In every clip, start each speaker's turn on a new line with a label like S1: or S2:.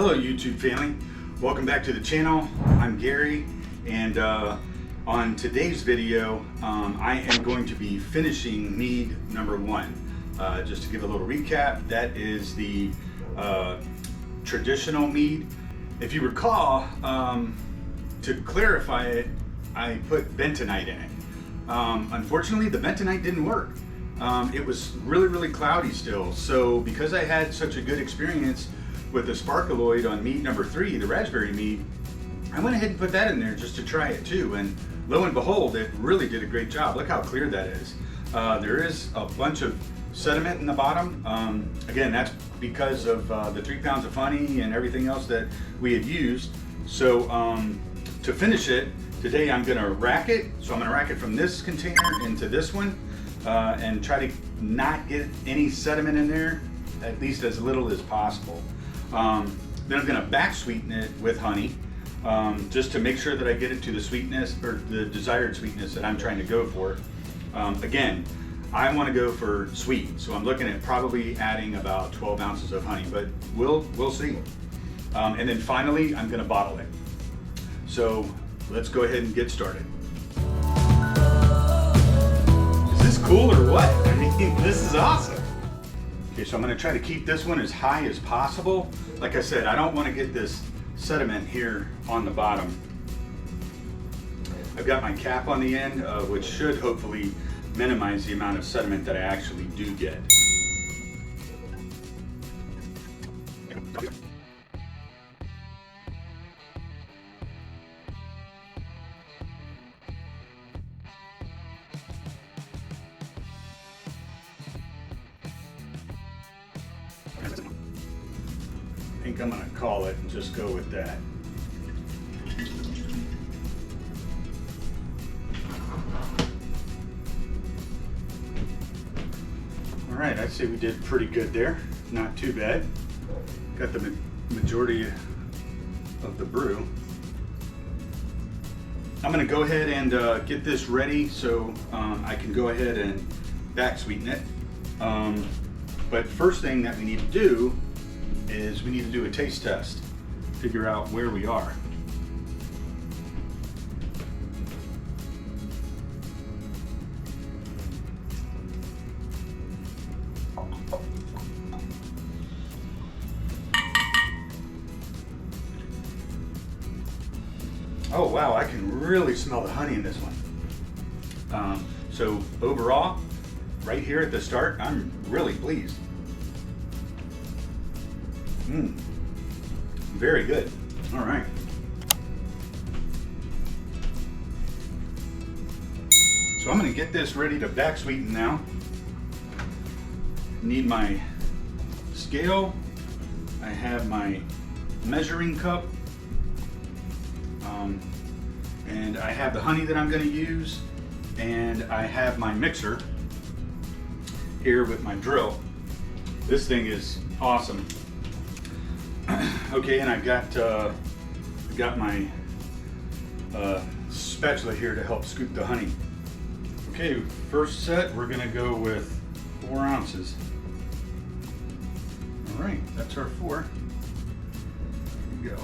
S1: Hello YouTube family, welcome back to the channel. I'm Gary, and on today's video I am going to be finishing Mead #1. Just to give a little recap, that is the traditional Mead. If you recall, to clarify it, I put bentonite in it. Unfortunately the bentonite didn't work. It was really cloudy still, so because I had such a good experience with the sparkaloid on Mead #3, the raspberry mead, I went ahead and put that in there just to try it too, and lo and behold, it really did a great job. Look how clear that is. There is a bunch of sediment in the bottom. Again, that's because of the 3 pounds of honey and everything else that we had used. So to finish it, today I'm gonna rack it. So I'm gonna rack it from this container into this one and try to not get any sediment in there, at least as little as possible. Then I'm gonna back sweeten it with honey, just to make sure that I get it to the sweetness, or the desired sweetness that I'm trying to go for. Again, I want to go for sweet, so I'm looking at probably adding about 12 ounces of honey, but we'll see. And then finally, I'm gonna bottle it. So let's go ahead and get started. Is this cool or what? I mean, this is awesome. Okay, so I'm going to try to keep this one as high as possible. Like I said, I don't want to get this sediment here on the bottom. I've got my cap on the end, which should hopefully minimize the amount of sediment that I actually do get. I think I'm going to call it and just go with that. All right, I'd say we did pretty good there. Not too bad. Got the majority of the brew. I'm going to go ahead and get this ready so I can go ahead and back sweeten it. But first thing that we need to do is we need to do a taste test, figure out where we are. Oh wow, I can really smell the honey in this one. So overall, right here at the start, I'm really pleased. Very good. All right. So I'm going to get this ready to back sweeten now. Need my scale. I have my measuring cup. And I have the honey that I'm going to use. And I have my mixer here with my drill. This thing is awesome. Okay, and I've got my spatula here to help scoop the honey. Okay, first set, we're gonna go with 4 ounces. All right, that's our 4. Here we go.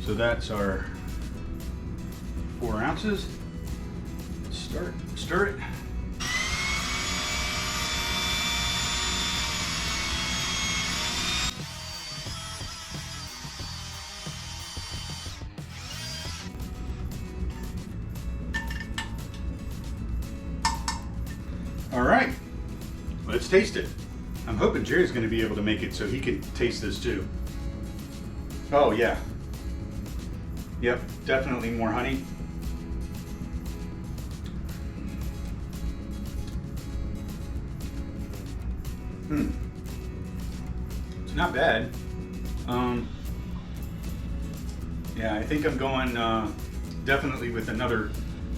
S1: So that's our 4 ounces. Let's stir it. All right, let's taste it. I'm hoping Jerry's going to be able to make it so he can taste this too. Oh yeah. Yep, definitely more honey. It's not bad. Yeah, I think I'm going definitely with another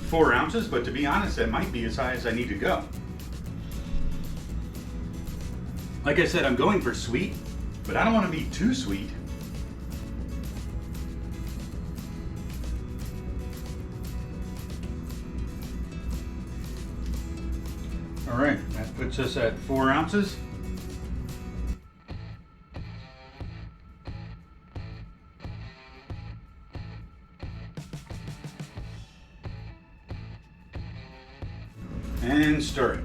S1: 4 ounces, but to be honest, that might be as high as I need to go. Like I said, I'm going for sweet, but I don't want to be too sweet. All right, that puts puts us at 4 ounces. And stir it.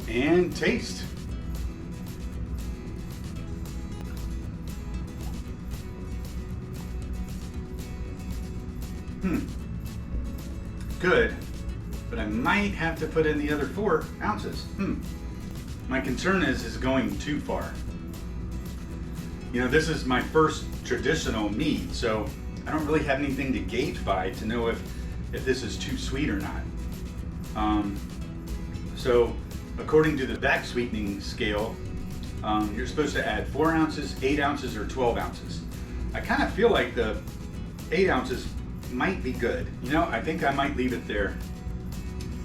S1: And taste. Good, but I might have to put in the other 4 ounces. My concern is going too far. You know, this is my first traditional mead, so I don't really have anything to gauge by to know if this is too sweet or not. So according to the backsweetening scale, you're supposed to add 4 ounces, 8 ounces, or 12 ounces. I kind of feel like the 8 ounces might be good. You know, I think I might leave it there.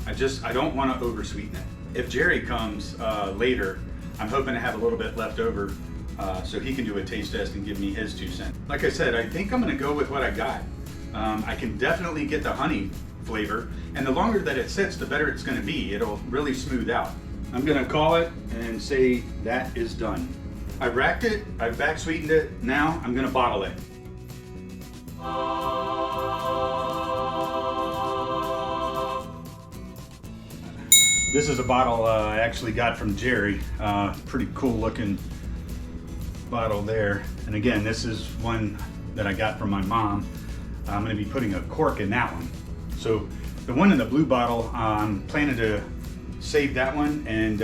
S1: I don't want to over sweeten it. If Jerry comes later, I'm hoping to have a little bit left over so he can do a taste test and give me his 2 cents. Like I said, I think I'm going to go with what I got. I can definitely get the honey flavor, and the longer that it sits, the better it's going to be. It'll really smooth out. I'm going to call it and say that is done. I've racked it, I've back sweetened it, now I'm going to bottle it. This is a bottle I actually got from Jerry. Pretty cool looking bottle there. And again, this is one that I got from my mom. I'm going to be putting a cork in that one. So the one in the blue bottle, I'm planning to save that one and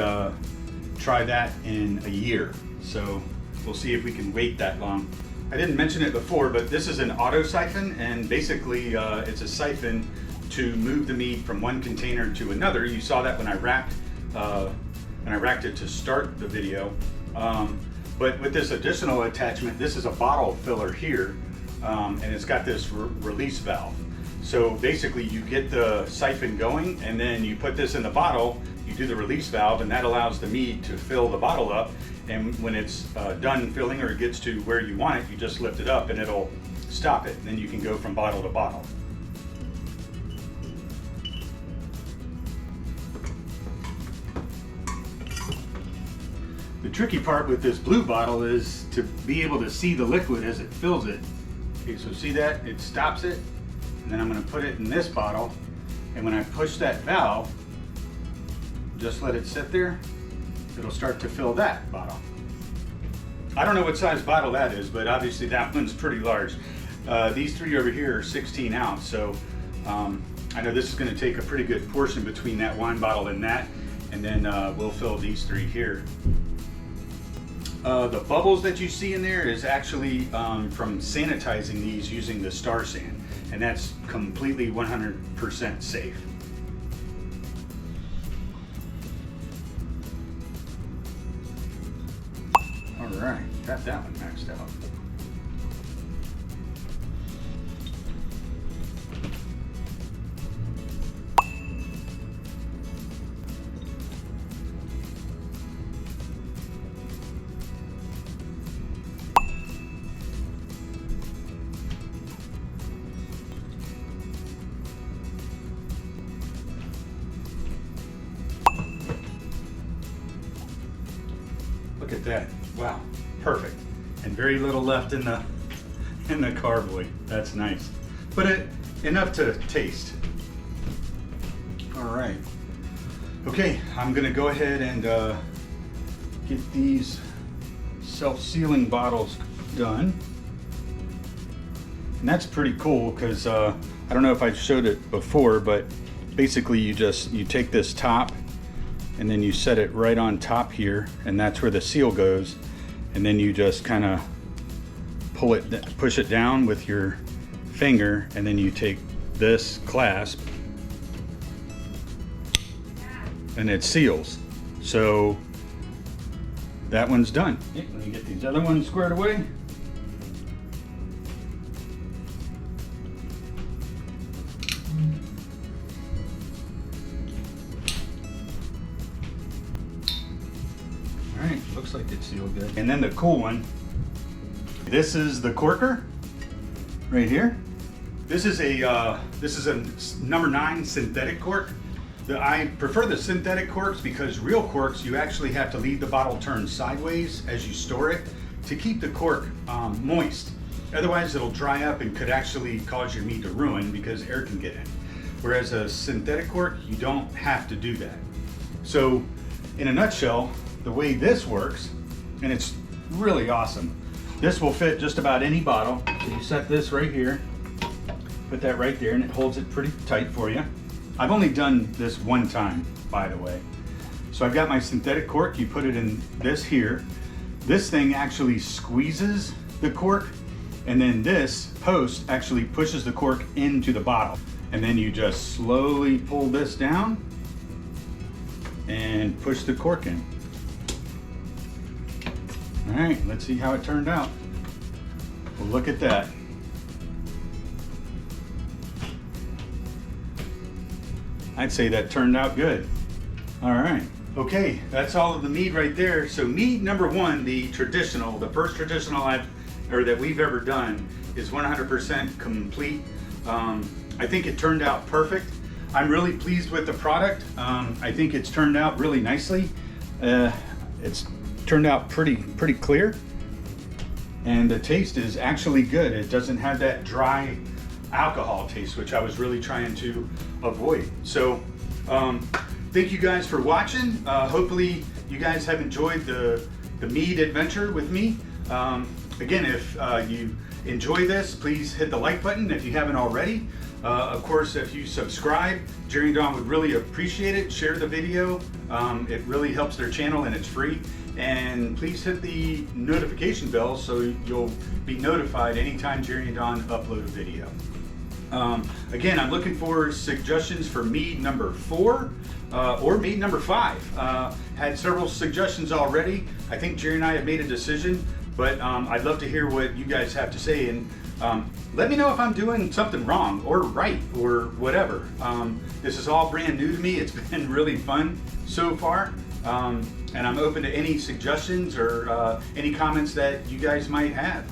S1: try that in a year. So we'll see if we can wait that long. I didn't mention it before, but this is an auto siphon, and basically it's a siphon to move the mead from one container to another. You saw that when I racked it to start the video. But with this additional attachment, this is a bottle filler here, and it's got this release valve. So basically you get the siphon going, and then you put this in the bottle, you do the release valve, and that allows the mead to fill the bottle up. And when it's done filling, or it gets to where you want it, you just lift it up and it'll stop it. And then you can go from bottle to bottle. The tricky part with this blue bottle is to be able to see the liquid as it fills it. Okay, so see that? It stops it. And then I'm going to put it in this bottle. And when I push that valve, just let it sit there, it'll start to fill that bottle. I don't know what size bottle that is, but obviously that one's pretty large. These 3 over here are 16 ounce, so I know this is going to take a pretty good portion between that wine bottle and that, and then we'll fill these 3 here. The bubbles that you see in there is actually from sanitizing these using the Star San, and that's completely 100% safe. All right, got that one maxed out. Look at that. Wow, perfect. And very little left in the carboy. That's nice. But enough to taste. All right. Okay, I'm gonna go ahead and get these self-sealing bottles done. And that's pretty cool because I don't know if I showed it before, but basically you take this top and then you set it right on top here, and that's where the seal goes. And then you just kind of push it down with your finger, and then you take this clasp and it seals. So that one's done. Let me get these other ones squared away.
S2: looks like it's sealed good.
S1: And then the cool one, this is the corker right here. This is a number 9 synthetic cork. I prefer the synthetic corks because real corks, you actually have to leave the bottle turned sideways as you store it to keep the cork moist. Otherwise it'll dry up and could actually cause your meat to ruin because air can get in. Whereas a synthetic cork, you don't have to do that. So in a nutshell, the way this works, and it's really awesome, this will fit just about any bottle. So you set this right here, put that right there, and it holds it pretty tight for you. I've only done this one time, by the way. So I've got my synthetic cork, you put it in this here. This thing actually squeezes the cork, and then this post actually pushes the cork into the bottle. And then you just slowly pull this down and push the cork in. All right, let's see how it turned out. Well, look at that. I'd say that turned out good. All right. Okay, that's all of the mead right there. So mead number 1, the traditional, the first traditional that we've ever done is 100% complete. I think it turned out perfect. I'm really pleased with the product. I think it's turned out really nicely. It's turned out pretty clear. And the taste is actually good. It doesn't have that dry alcohol taste, which I was really trying to avoid. So thank you guys for watching. Hopefully you guys have enjoyed the mead adventure with me. Again, if you enjoy this, please hit the like button if you haven't already. Of course, if you subscribe, Jerry and Dawn would really appreciate it. Share the video. It really helps their channel and it's free. And please hit the notification bell so you'll be notified anytime Jerry and Dawn upload a video. Again, I'm looking for suggestions for mead number 4 or mead number 5. Had several suggestions already. I think Jerry and I have made a decision, but I'd love to hear what you guys have to say, and let me know if I'm doing something wrong or right or whatever. This is all brand new to me. It's been really fun so far. And I'm open to any suggestions or any comments that you guys might have.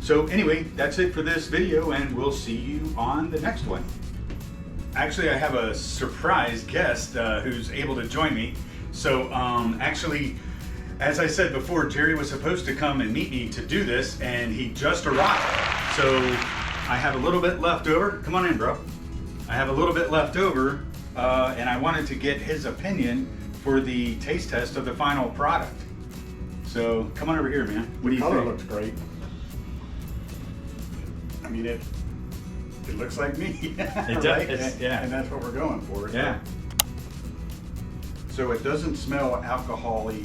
S1: So anyway, that's it for this video, and we'll see you on the next one. Actually, I have a surprise guest who's able to join me. So actually, as I said before, Jerry was supposed to come and meet me to do this, and he just arrived. So I have a little bit left over. Come on in, bro. I have a little bit left over, and I wanted to get his opinion for the taste test of the final product. So come on over here, man. What do you think?
S3: The color looks great. I mean, it looks like me.
S1: It does,
S3: right?
S1: yeah.
S3: And that's what we're going for.
S1: Yeah.
S3: So it doesn't smell alcohol-y,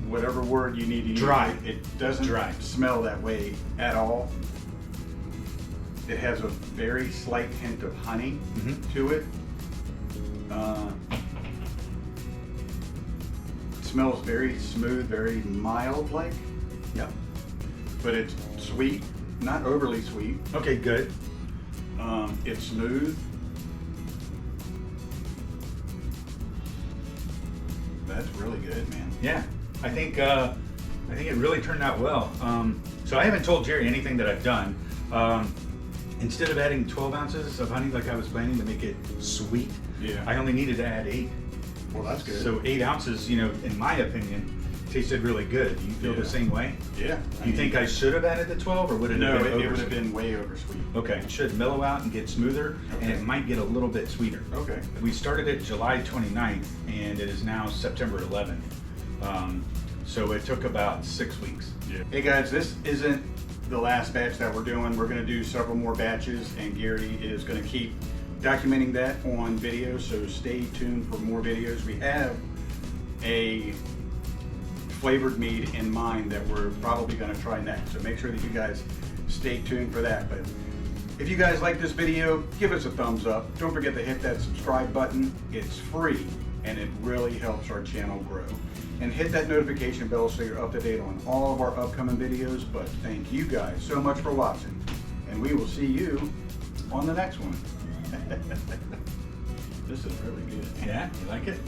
S3: whatever word you need to use.
S1: Dry.
S3: It doesn't
S1: Dry.
S3: smell that way at all. It has a very slight hint of honey to it. It smells very smooth, very mild-like.
S1: Yep.
S3: But it's sweet, not overly sweet.
S1: Okay, good.
S3: It's smooth. That's really good, man.
S1: Yeah, I think it really turned out well. So I haven't told Jerry anything that I've done. Instead of adding 12 ounces of honey like I was planning to make it sweet,
S3: Yeah.
S1: I only needed to add 8.
S3: Well, that's good.
S1: So 8 ounces, you know, in my opinion, tasted really good. Do you feel
S3: Yeah.
S1: the same way?
S3: Yeah.
S1: Do you think I should have added the 12, or would it
S3: No,
S1: have
S3: it
S1: been
S3: would have
S1: over-sweet?
S3: been way over sweet.
S1: Okay, it should mellow out and get smoother, and
S3: Okay.
S1: it might get a little bit sweeter.
S3: Okay.
S1: We started it July 29th, and it is now September 11th. So it took about 6 weeks.
S3: Yeah. Hey guys, this isn't the last batch that we're doing. We're going to do several more batches, and Gary is going to keep documenting that on video, so stay tuned for more videos. We have a flavored mead in mind that we're probably going to try next, so make sure that you guys stay tuned for that. But if you guys like this video, give us a thumbs up. Don't forget to hit that subscribe button. It's free and it really helps our channel grow. And hit that notification bell so you're up to date on all of our upcoming videos. But thank you guys so much for watching, and we will see you on the next one. This is really good.
S1: Yeah, you like it?